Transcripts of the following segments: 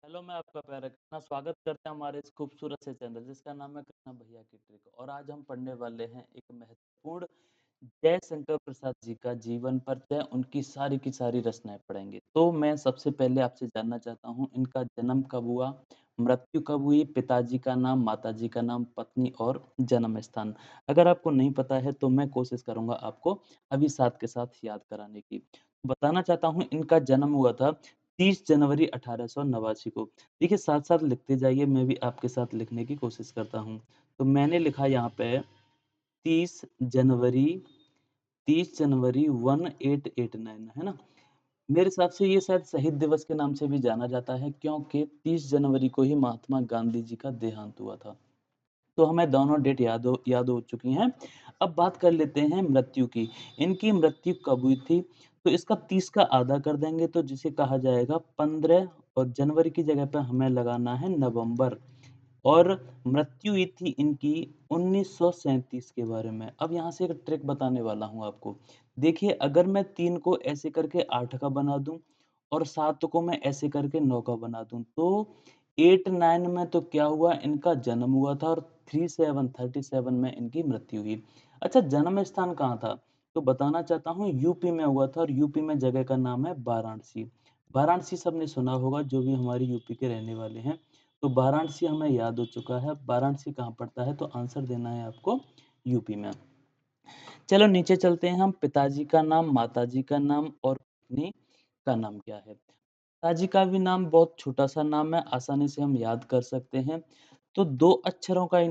Hello, मैं आपका प्यारा कृष्णा स्वागत करते हैं हमारे इस खूबसूरत से चैनल जिसका नाम है कृष्णा भैया की ट्रिक। और आज हम पढ़ने वाले हैं एक महत्वपूर्ण जयशंकर प्रसाद जी का जीवन परिचय, उनकी सारी की सारी रचनाएं पढ़ेंगे। तो मैं सबसे पहले आपसे जानना चाहता हूँ, इनका जन्म कब हुआ, मृत्यु कब हुई, पिताजी का नाम, माताजी का नाम, पत्नी और जन्म स्थान। अगर आपको नहीं पता है तो मैं कोशिश करूंगा आपको अभी साथ के साथ याद कराने की। बताना चाहता हूँ, इनका जन्म हुआ था 30 जनवरी 1889 को। देखिए, साथ-साथ लिखते जाइए, मैं भी आपके साथ लिखने की कोशिश करता हूँ। तो मैंने लिखा यहाँ पे 30 जनवरी 30 जनवरी 1889, है ना? मेरे हिसाब से ये शायद शहीद दिवस के नाम से भी जाना जाता है, क्योंकि 30 जनवरी को ही महात्मा गांधी जी का देहांत हुआ था। तो हमें दोनों डेट याद हो चुकी हैं। अब बात कर लेते हैं मृत्यु की। इनकी मृत्यु कब हुई थी? तो इसका 30 का आधा कर देंगे तो जिसे कहा जाएगा 15, और जनवरी की जगह पे हमें लगाना है नवंबर। और मृत्यु हुई थी इनकी 1937 के बारे में। अब यहाँ से एक ट्रिक बताने वाला हूँ आपको। देखिए, अगर मैं 3 को ऐसे करके 8 का बना दूँ और 7 को मैं ऐसे करके 9 का बना दूँ, तो 8-9 में तो क्या हुआ, इनका जन्म हुआ था, और 37 में इनकी मृत्यु हुई। अच्छा, जन्म स्थान कहाँ था? तो बताना चाहता हूँ, यूपी में हुआ था, और यूपी में जगह का नाम है वाराणसी। वाराणसी सबने सुना होगा, जो भी हमारे यूपी के रहने वाले हैं। तो वाराणसी हमें याद हो चुका है। वाराणसी कहाँ पड़ता है? तो आंसर देना है आपको यूपी में। चलो नीचे चलते हैं हम। पिताजी का नाम, माताजी का नाम और पत्नी का नाम क्या है? पिताजी का भी नाम बहुत छोटा-सा नाम है, आसानी से हम याद कर सकते हैं। तो 2 अक्षरों का ही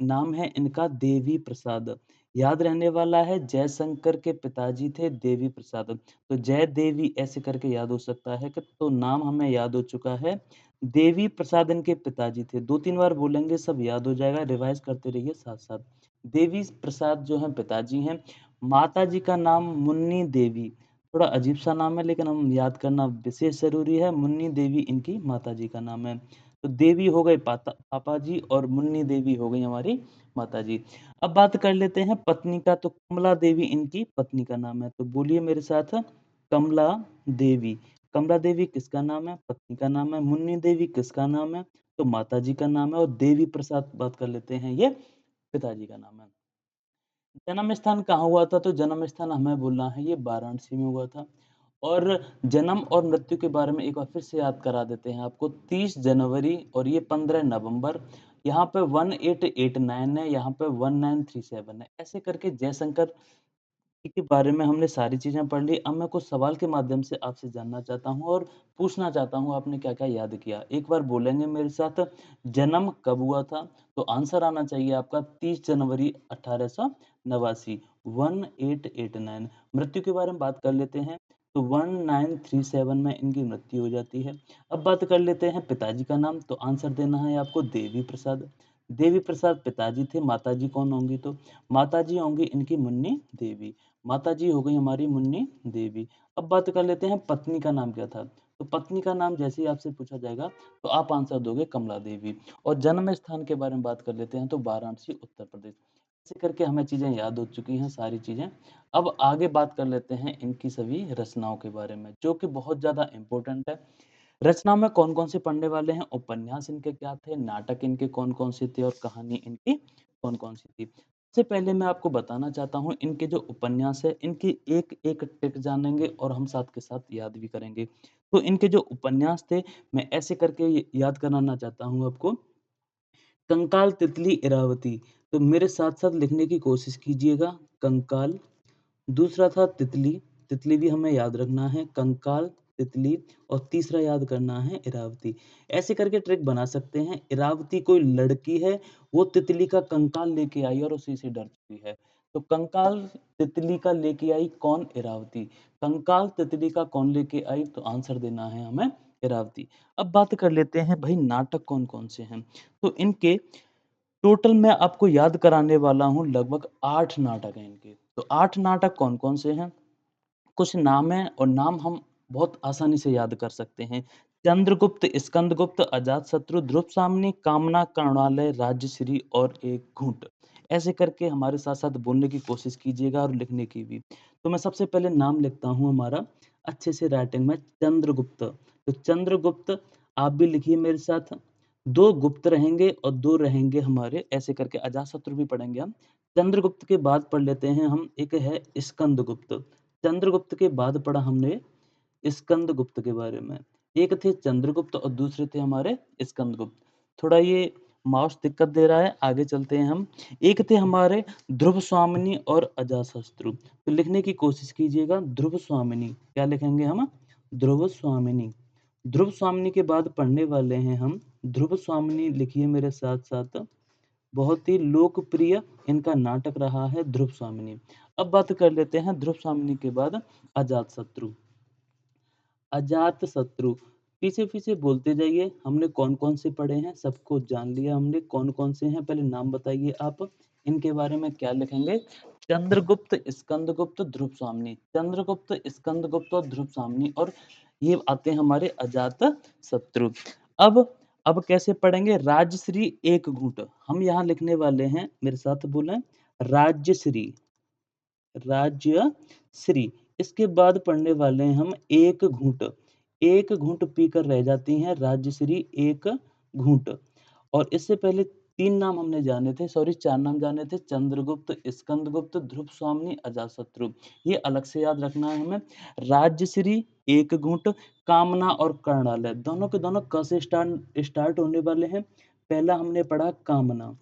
नाम है इनका देवी प्रसाद। याद रहने वाला है, जयशंकर के पिताजी थे देवी प्रसाद। तो जय देवी ऐसे करके याद हो सकता है कि तो नाम हमें याद हो चुका है। देवी प्रसाद इनके पिताजी थे। 2-3 बार बोलेंगे सब याद हो जाएगा, रिवाइज़ करते रहिए साथ-साथ। देवी प्रसाद जो हैं पिताजी हैं। माताजी का नाम मुन्नी देवी। थोड़ा अजीब-सा नाम है, लेकिन हम याद करना विशेष ज़रूरी है। मुन्नी देवी इनकी माताजी का नाम है। तो देवी हो गए पापा जी, और मुन्नी देवी हो गई हमारी माताजी। अब बात कर लेते हैं पत्नी का। तो कमला देवी इनकी पत्नी का नाम है। तो बोलिए मेरे साथ, कमला देवी। कमला देवी किसका नाम है? पत्नी का नाम है। मुन्नी देवी किसका नाम है? तो माताजी का नाम है। और देवी प्रसाद बात कर लेते हैं, ये पिताजी का नाम है। जन्म स्थान कहाँ हुआ था? तो जन्म स्थान हमें बोलना है, ये वाराणसी में हुआ था। और जन्म और मृत्यु के बारे में एक बार फिर से याद करा देते हैं आपको। 30 जनवरी और ये 15 नवंबर। यहाँ पे 1889 है, यहाँ पे 1937 है। ऐसे करके जयशंकर जी के बारे में हमने सारी चीज़ें पढ़ ली। अब मैं कुछ सवाल के माध्यम से आपसे जानना चाहता हूँ और पूछना चाहता हूँ, आपने क्या-क्या याद किया? एक बार बोलेंगे मेरे साथ, जन्म कब हुआ था? तो आंसर आना चाहिए आपका 30 जनवरी 1889, 1889। मृत्यु के बारे में बात कर लेते हैं, तो 1937 में इनकी मृत्यु हो जाती है। अब बात कर लेते हैं पिताजी का नाम, तो आंसर देना है आपको देवी प्रसाद। देवी प्रसाद पिताजी थे, माताजी कौन होंगी? तो माताजी होंगी इनकी मुन्नी देवी। माताजी हो गई हमारी मुन्नी देवी। अब बात कर लेते हैं पत्नी का नाम क्या था? तो पत्नी का नाम जैसे ही आपसे पूछा जाएगा, तो आप आंसर दोगे कमला देवी। और जन्म स्थान के बारे में बात कर लेते हैं, तो वाराणसी, उत्तर प्रदेश। ऐसे करके हमें चीज़ें याद हो चुकी हैं, सारी चीज़ें। अब आगे बात कर लेते हैं इनकी सभी रचनाओं के बारे में, जो कि बहुत ज़्यादा इम्पोर्टेंट है। रचना में कौन-कौन से पढ़ने वाले हैं, उपन्यास इनके क्या थे, नाटक इनके कौन-कौन से थे, और कहानी इनकी कौन-कौन सी थी। सबसे पहले मैं आपको बताना चाहता हूँ, इनके जो उपन्यास है, इनकी एक-एक ट्रिक जानेंगे और हम साथ के साथ याद भी करेंगे। तो इनके जो उपन्यास थे, मैं ऐसे करके याद कराना चाहता हूँ आपको। कंकाल, तितली, इरावती। तो मेरे साथ-साथ लिखने की कोशिश कीजिएगा। कंकाल, दूसरा था तितली। तितली भी हमें याद रखना है। कंकाल, तितली, और तीसरा याद करना है इरावती। ऐसे करके ट्रिक बना सकते हैं। इरावती कोई लड़की है, वो तितली का कंकाल लेके आई और उसी से डर चुकी है। तो कंकाल तितली का लेके आई कौन? इरावती। कंकाल तितली का कौन लेके आई? तो आंसर देना है हमें इरावती। अब बात कर लेते हैं भाई, नाटक कौन-कौन से हैं। तो इनके टोटल मैं आपको याद कराने वाला हूँ, लगभग 8 नाटक हैं इनके। तो 8 नाटक कौन-कौन से हैं? कुछ नाम हैं, और नाम हम बहुत आसानी से याद कर सकते हैं। चंद्रगुप्त, स्कंदगुप्त, अजातशत्रु, ध्रुवसाम्नी, कामना, कर्णालय, राज्यश्री और एक घूंट। ऐसे करके हमारे साथ-साथ बोलने की कोशिश कीजिएगा और लिखने की भी। तो मैं सबसे पहले नाम लिखता हूँ हमारा अच्छे से राइटिंग में, चंद्रगुप्त। तो चंद्रगुप्त आप भी लिखिए मेरे साथ। 2 गुप्त रहेंगे और 2 रहेंगे हमारे, ऐसे करके अजातशत्रु भी पढ़ेंगे हम। चंद्रगुप्त के बाद पढ़ लेते हैं हम, एक है स्कंदगुप्त। चंद्रगुप्त के बाद पढ़ा हमने स्कंदगुप्त के बारे में। एक थे चंद्रगुप्त और दूसरे थे हमारे स्कंदगुप्त। थोड़ा ये माउस दिक्कत दे रहा है, आगे चलते हैं हम। एक थे हमारे ध्रुवस्वामिनी और अजातशत्रु। तो लिखने की कोशिश कीजिएगा ध्रुवस्वामिनी। क्या लिखेंगे हम? ध्रुवस्वामिनी। ध्रुवस्वामिनी के बाद पढ़ने वाले हैं हम ध्रुवस्वामिनी, लिखिए मेरे साथ-साथ। बहुत ही लोकप्रिय इनका नाटक रहा है ध्रुवस्वामिनी। अब बात कर लेते हैं ध्रुवस्वामिनी के बाद अजातशत्रु। अजातशत्रु, पीछे-पीछे बोलते जाइए, हमने कौन-कौन से पढ़े हैं, सबको जान लिया हमने कौन-कौन से हैं, पहले नाम बताइए आप, इनके बारे में क्या लिखेंगे? चंद्रगुप्त, स्कंदगुप्त, ध्रुवस्वामिनी। चंद्रगुप्त, स्कंदगुप्त और ध्रुवस्वामिनी, और ये आते हैं हमारे अजातशत्रु। अब अब कैसे पढ़ेंगे? राजश्री एक घूँट, हम यहाँ लिखने वाले हैं, मेरे साथ बोलें, राज्यश्री, राज्यश्री। इसके बाद पढ़ने वाले हैं हम एक घूँट। एक घूँट पीकर रह जाती हैं राज्यश्री एक घूँट। और इससे पहले 3 नाम हमने जाने थे, सॉरी 4 नाम जाने थे, चंद्रगुप्त, स्कंदगुप्त, ध्रुवस्वामिनी, अजातशत्रु। ये अलग से याद रखना है हमें। राज्यश्री, एक घूँट, कामना और कर्णालय, दोनों के दोनों क से स्टार्ट होने वाले हैं। पहला हमने पढ़ा कामना,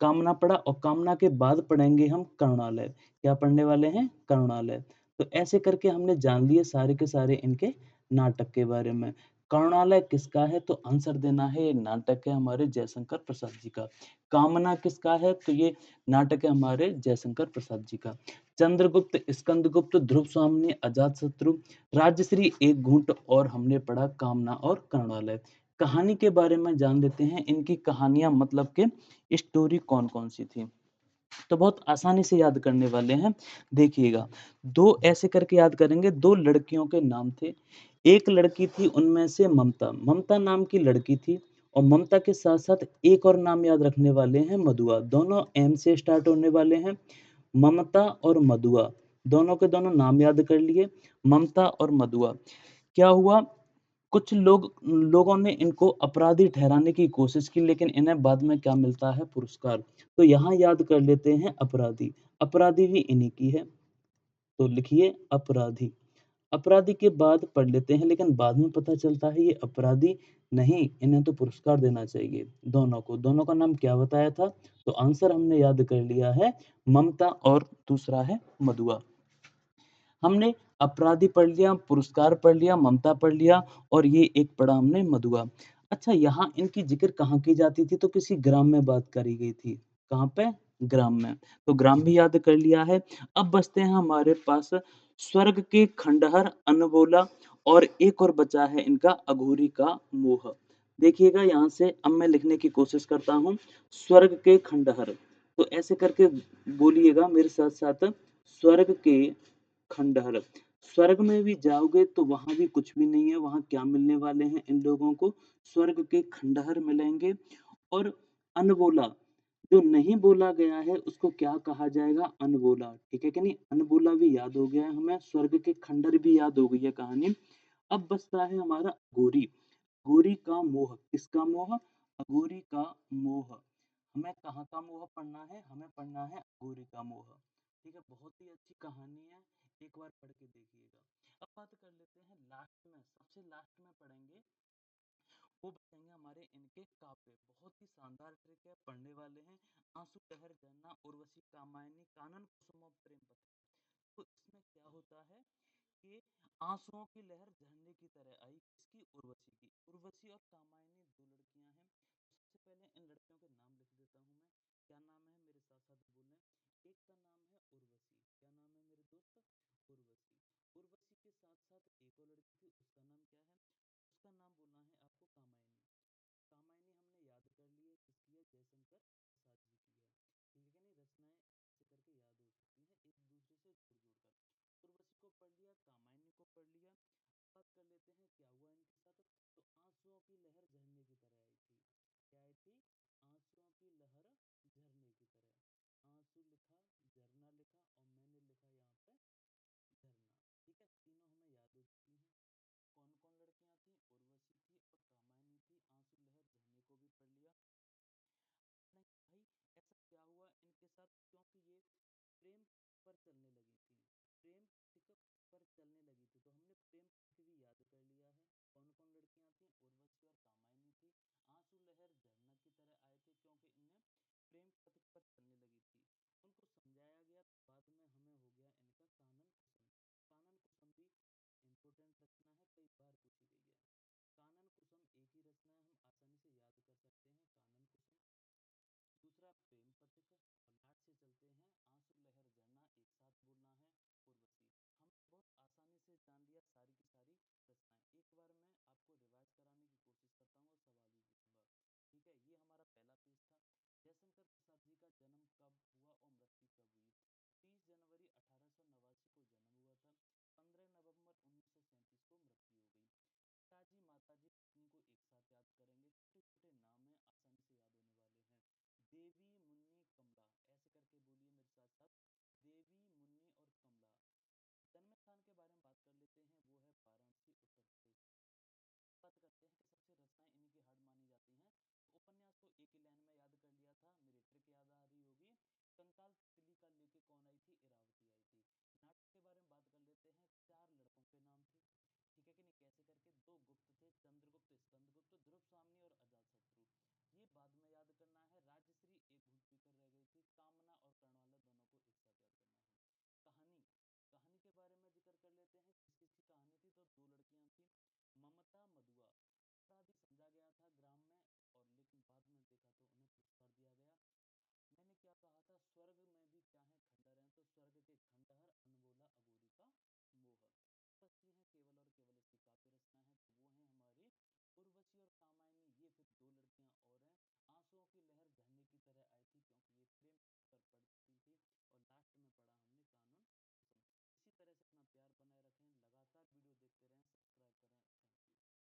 कामना पढ़ा, और कामना के बाद पढ़ेंगे हम कर्णालय। क्या पढ़ने वाले हैं? कर्णालय। तो ऐसे करके हमने जान लिए सारे के सारे इनके नाटक के बारे में। कर्णालय किसका है? तो आंसर देना है, ये नाटक है हमारे जयशंकर प्रसाद जी का। कामना किसका है? तो ये नाटक है हमारे जयशंकर प्रसाद जी का। चंद्रगुप्त, स्कंदगुप्त, ध्रुवस्वामिनी, अजातशत्रु, राजश्री एक घूंट, और हमने पढ़ा कामना और कर्णालय। कहानी के बारे में जान लेते हैं, इनकी कहानियां मतलब के स्टोरी कौन-कौन सी थी। तो बहुत आसानी से याद करने वाले हैं, देखिएगा। 2 ऐसे करके याद करेंगे, 2 लड़कियों के नाम थे। एक लड़की थी उनमें से ममता, ममता नाम की लड़की थी, और ममता के साथ-साथ एक और नाम याद रखने वाले हैं मधुआ, दोनों एम से स्टार्ट होने वाले हैं। ममता और मधुआ, दोनों के दोनों नाम याद कर लिए, ममता और मधुआ। क्या हुआ, कुछ लोगों ने इनको अपराधी ठहराने की कोशिश की, लेकिन इन्हें बाद में क्या मिलता है? पुरस्कार। तो यहाँ याद कर लेते हैं अपराधी, अपराधी भी इन्हीं की है। तो लिखिए अपराधी। अपराधी के बाद पढ़ लेते हैं, लेकिन बाद में पता चलता है ये अपराधी नहीं, इन्हें तो पुरस्कार देना चाहिए दोनों को। दोनों का नाम क्या बताया था? तो आंसर हमने याद कर लिया है, ममता और दूसरा है मधुआ। हमने अपराधी पढ़ लिया, पुरस्कार पढ़ लिया, ममता पढ़ लिया, और ये एक पढ़ा हमने मधुआ। अच्छा, यहाँ इनकी ज़िक्र कहाँ की जाती थी? तो किसी ग्राम में बात करी गई थी। कहाँ पे? ग्राम में। तो ग्राम भी याद कर लिया है। अब बचते हैं हमारे पास स्वर्ग के खंडहर, अनबोला, और एक और बचा है इनका अघोरी का मोह। देखिएगा यहाँ से अब मैं लिखने की कोशिश करता हूँ, स्वर्ग के खंडहर। तो ऐसे करके बोलिएगा मेरे साथ-साथ, स्वर्ग के खंडहर। स्वर्ग में भी जाओगे तो वहाँ भी कुछ भी नहीं है, वहाँ क्या मिलने वाले हैं इन लोगों को? स्वर्ग के खंडहर मिलेंगे। और अनबोला, जो नहीं बोला गया है उसको क्या कहा जाएगा? अनबोला, ठीक है कि नहीं? अनबोला भी याद हो गया है हमें, स्वर्ग के खंडहर भी याद हो गई है कहानी। अब बचता है हमारा अघोरी, अघोरी का मोह। किसका मोह? अघोरी का मोह। हमें कहाँ का मोह पढ़ना है? हमें पढ़ना है अघोरी का मोह। ठीक है, बहुत ही अच्छी कहानी है, एक बार पढ़ के देखिएगा। अब बात कर लेते हैं लास्ट में, सबसे लास्ट में पढ़ेंगे, वो बचेंगे हमारे इनके काव्य। बहुत ही शानदार ट्रिक है, पढ़ने वाले हैं। आंसू लहर झरना, उर्वशी, कामायनी, कानन, कुसुम और प्रेम पत्र। तो इसमें क्या होता है कि आंसुओं की लहर झरने की तरह आई, किसकी? उर्वशी की। उर्वशी और कामायनी 2 लड़कियां हैं। सबसे पहले इन लड़कियों के नाम लिख देता हूँ मैं। क्या नाम है? मेरे साथ साथ बोलें। एक का नाम है उर्वशी। क्या नाम है मेरे दोस्त? उर्वशी। उर्वशी के साथ साथ एक और लड़की थी, उसका नाम क्या है? उसका नाम बोलना है आपको कामायनी। कामायनी हमने याद कर लिए, किसकी है? जयशंकर प्रसाद जी की है। ठीक है कि नहीं? रचनाएं ऐसे करके याद हो सकती हैं एक दूसरे से जुड़ जुड़ कर। उर्वशी को पढ़ लिया, कामायनी को पढ़ लिया। बात कर लेते हैं क्या हुआ इनके साथ। तो आंसुओं की लहर झरने की तरह आई थी। क्या आई थी? आंसुओं की लहर झरने की तरह। आंसू लिखा, झरना लिखा, और मैंने लिखा यहाँ पे झरना। ठीक है, तीनों हमें याद हो चुकी हैं। कौन कौन लड़कियां थी? उर्वशी थी और कि ये प्रेम पर चलने लगी थी, प्रेम कथिका पर चलने लगी थी। तो हमने प्रेम कथी भी याद कर लिया है। कौन कौन लड़कियां थी? उर्वशी और कामायनी थी। आंसू लहर झरना की तरह आए थे क्योंकि इनमें प्रेम पथिक पर चलने लगी थी। उनको समझाया गया, बाद में हमें हो गया इनका कानन कुसुम। कानन कुसुम भी इम्पोर्टेंट रचना है, कई बार पूछी गई है। कानन कुसुम एक ही रचना है, हम आसानी से याद कर सकते हैं कानन कुसुम। दूसरा प्रेम पथिक, और लास्ट से चलते हैं आंसू लहर झरना, एक साथ बोलना है उर्वशी। हम बहुत आसानी से जान लिया सारी की सारी रचनाएं। एक बार मैं आपको रिवाइज कराने की कोशिश करता हूँ और सवाल भी पूछूंगा। ठीक है, ये हमारा पहला पेज था। जयशंकर प्रसाद जी का जन्म कब हुआ और मृत्यु कब हुई? 30 जनवरी 1889 को जन्म हुआ था। 15 नवंबर 1937 को मृत्यु हो गई। पिताजी माताजी पत्नी को एक साथ याद करेंगे। छोटे छोटे नाम है, आसानी से याद होने वाले हैं। देवी, मुन्नी, कमला, ऐसे करके बोलिए मेरे साथ साथ, देवी, मुन्नी और कमला। जन्म स्थान के बारे में बात कर लेते हैं, वो है वाराणसी, उत्तर प्रदेश। बात करते हैं कि सबसे रचनाएं इन्हीं की हार्ड मानी जाती हैं। तो उपन्यास तो एक ही लाइन में याद कर लिया था, मेरी ट्रिक याद आ रही होगी। कंकाल तितली का लेके कौन आई थी? इरावती आई थी। नाटक के बारे में बात कर लेते हैं, 4 लड़कों के नाम थे, ठीक है कि नहीं, कैसे करके? 2 गुप्त थे, चंद्रगुप्त, स्कंदगुप्त, ध्रुव सामनी और अजातशत्रु। ये बाद में याद करना है। राजश्री एक भूल कर रह गई थी, कामना और कर्णवाला दोनों को एक साथ याद करना है। कहानी, कहानी के बारे में जिक्र कर लेते हैं, किस किस की कहानी थी? तो 2 लड़कियां थी, ममता, मधुआ। अपराधी समझा गया था ग्राम में, और लेकिन बाद में देखा तो उन्हें पुरस्कार दिया गया। मैंने क्या कहा था? स्वर्ग में भी क्या है? खंडहर हैं। तो स्वर्ग के खंडहर, अनमोला अघोरी का मोह। बचती हैं केवल और केवल इसकी काव्य रचना है, तो वो है हमारी उर्वशी और कामायनी। ये फिर 2 लड़कियां और हैं। आंसुओं की लहर झरने की तरह आई थी क्योंकि ये प्रेम पर पड़ती थी। और लास्ट में पढ़ा हमने कानून कुसुम। इसी तरह से अपना प्यार बनाए रखें, लगातार वीडियो देखते रहें।